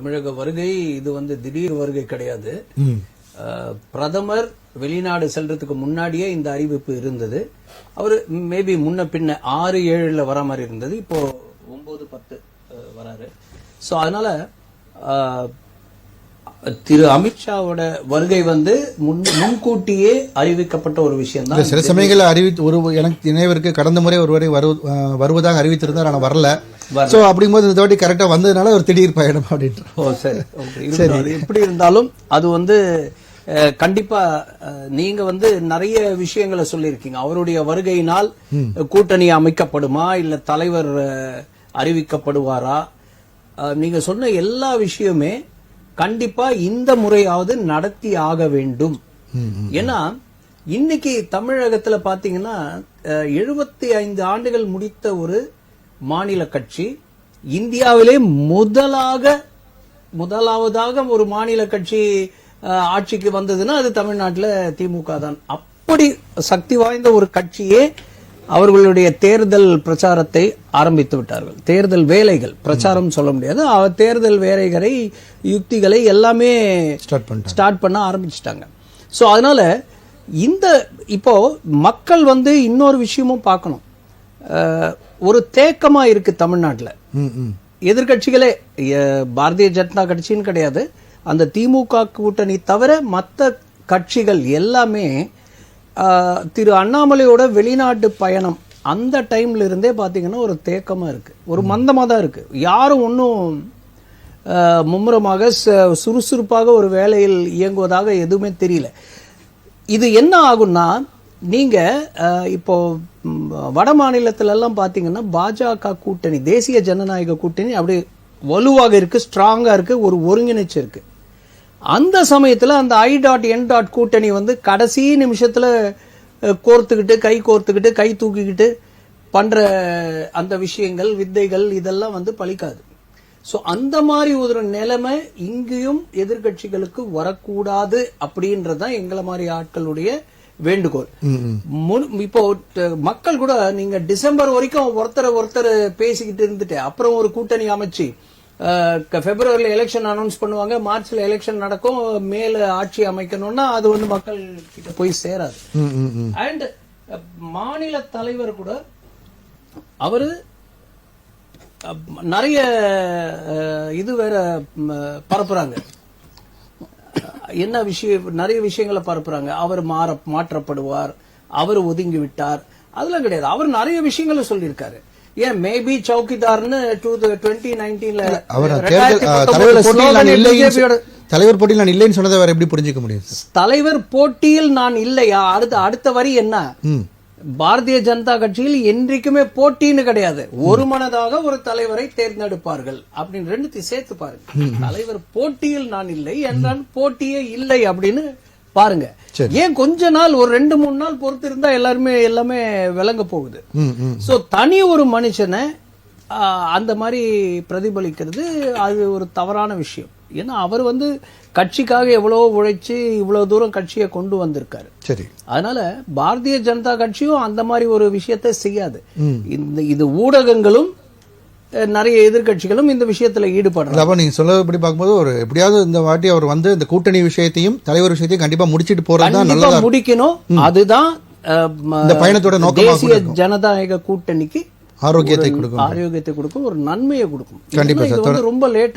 தமிழக வருகை இது திடீர் வருகை கிடையாது. பிரதமர் வெளிநாடு செல்றதுக்கு முன்னாடியே இந்த அறிவிப்பு இருந்தது. அவர் மேபி முன்ன பின்ன 6-7 வர மாதிரி இருந்தது. இப்போ 9-10 வராரு. சோ அதனால திரு அமித்ஷாவோட வருகை முன்கூட்டியே அறிவிக்கப்பட்ட ஒரு விஷயம் தான். சில சமயங்கள் எனக்கு நினைவிற்கு கடந்த முறை ஒருவரை வருவதாக அறிவித்திருந்தார், ஆனா வரல. சோ அப்படிங்கும்போது இந்த வாட்டி கரெக்டா வந்ததுனால ஒரு திடீர் பயணம் அப்படின்ற. ஓ சரி, எப்படி இருந்தாலும் அது கண்டிப்பா நீங்க நிறைய விஷயங்களை சொல்லியிருக்கீங்க. அவருடைய வருகையினால் கூட்டணி அமைக்கப்படுமா இல்ல தலைவர் அறிவிக்கப்படுவாரா? நீங்க சொன்ன எல்லா விஷயமே கண்டிப்பா இந்த முறையாவது நடத்தி ஆக வேண்டும். ஏன்னா இன்னைக்கு தமிழகத்துல பாத்தீங்கன்னா 75 ஆண்டுகள் முடித்த ஒரு மாநில கட்சி, இந்தியாவிலே முதலாவதாக ஒரு மாநில கட்சி ஆட்சிக்கு வந்ததுன்னா அது தமிழ்நாட்டில் திமுக தான். அப்படி சக்தி வாய்ந்த ஒரு கட்சியே அவர்களுடைய தேர்தல் பிரச்சாரத்தை ஆரம்பித்து விட்டார்கள். தேர்தல் வேலைகள், பிரச்சாரம் சொல்ல முடியாது, தேர்தல் வேலைகளை, யுக்திகளை எல்லாமே ஸ்டார்ட் பண்ண ஆரம்பிச்சிட்டாங்க. சோ அதனால இப்போ மக்கள் இன்னொரு விஷயமும் பார்க்கணும். ஒரு தேக்கமா இருக்கு தமிழ்நாட்டில். எதிர்கட்சிகளே, பாரதிய ஜனதா கட்சின்னு கிடையாது, அந்த திமுக கூட்டணி தவிர மற்ற கட்சிகள் எல்லாமே திரு அண்ணாமலையோட வெளிநாட்டு பயணம் அந்த டைம்ல இருந்தே பாத்தீங்கன்னா ஒரு தேக்கமா இருக்கு, ஒரு மந்தமா தான் இருக்கு. யாரும் ஒன்னும் மும்முரமாக சுறுசுறுப்பாக ஒரு வேலையில் இயங்குவதாக எதுவுமே தெரியல. இது என்ன ஆகும்னா, நீங்க இப்போ வட மாநிலத்துல எல்லாம் பாத்தீங்கன்னா பாஜக கூட்டணி, தேசிய ஜனநாயக கூட்டணி அப்படி வலுவாக இருக்கு, ஸ்ட்ராங்கா இருக்கு, ஒரு ஒருங்கிணைச்சு இருக்கு. அந்த சமயத்துல அந்த I.N. கூட்டணி கடைசி நிமிஷத்துல கோர்த்துக்கிட்டு கை தூக்கிக்கிட்டு பண்ற அந்த விஷயங்கள், வித்தைகள் இதெல்லாம் பலிக்காது. சோ அந்த மாதிரி ஒரு நிலைமை இங்கேயும் எதிர்கட்சிகளுக்கு வரக்கூடாது அப்படின்றதுதான் எங்களை மாதிரி ஆட்களுடைய வேண்டுகோள். இப்போ மக்கள் கூட நீங்க டிசம்பர் வரைக்கும் ஒருத்தர் பேசிக்கிட்டு இருந்துட்டு அப்புறம் ஒரு கூட்டணி அமைச்சு பிப்ரவரியில எலெக்ஷன் அனௌன்ஸ் பண்ணுவாங்க, மார்ச்ல எலெக்ஷன் நடக்கும், மேல ஆட்சி அமைக்கணும்னா அது மக்கள் கிட்ட போய் சேராது. அண்ட் மாநில தலைவர் கூட அவரு நிறைய இது வேற பரப்புறாங்க. என்ன விஷயம், நிறைய விஷயங்களை பரப்புறாங்க. அவர் மாற்றப்படுவார், அவர் ஒதுங்கி விட்டார், அதெல்லாம் கிடையாது. அவர் நிறைய விஷயங்களை சொல்லியிருக்காரு. ஏன் மேபி சௌக்கிதார்னு 2019 தலைவர் போட்டியில் நான் இல்லைன்னு சொன்னதை வேற எப்படி புரிஞ்சுக்க முடியும்? தலைவர் போட்டியில் நான் இல்லையா? அடுத்த வரி என்ன? பாரதிய ஜனதா கட்சியில் என்றைக்குமே போட்டின்னு கிடையாது, ஒரு மனதாக ஒரு தலைவரை தேர்ந்தெடுப்பார்கள் அப்படின்னு ரெண்டுத்தையும் சேர்த்து பாருங்க. தலைவர் போட்டியில் நான் இல்லை என்றால் போட்டியே இல்லை அப்படின்னு பாருங்க. ஏன் கொஞ்ச நாள், ஒரு 2-3 நாள் பொறுத்து இருந்தா எல்லாமே விளங்க போகுது. சோ தனி ஒரு மனுஷனை அந்த மாதிரி பிரதிபலிக்கிறது அது ஒரு தவறான விஷயம். ஏன்னா அவர் கட்சிக்காக எவ்வளவு உழைச்சு இவ்வளவு தூரம் கட்சியை கொண்டு வந்திருக்காரு. சரி, அதனால பாரதிய ஜனதா கட்சியும் அந்த மாதிரி ஒரு விஷயத்தை செய்யாது. இது ஊடகங்களும் நிறைய எதிர்கட்சிகளும் இந்த விஷயத்துல ஈடுபடுறாங்க. நீங்க சொல்லபடி பார்க்கும்போது எப்படியாவது இந்த வாட்டி அவர் இந்த கூட்டணி விஷயத்தையும் தலைவர் விஷயத்தையும் கண்டிப்பா முடிச்சிட்டு போறது முடிக்கணும். அதுதான் இந்த பயணத்தோட நோக்கம். தேசிய ஜனநாயக கூட்டணிக்கு ஆரோக்கியத்தை கொடுக்கும், ஒரு நன்மையை கொடுக்கும். கண்டிப்பா ரொம்ப லேட்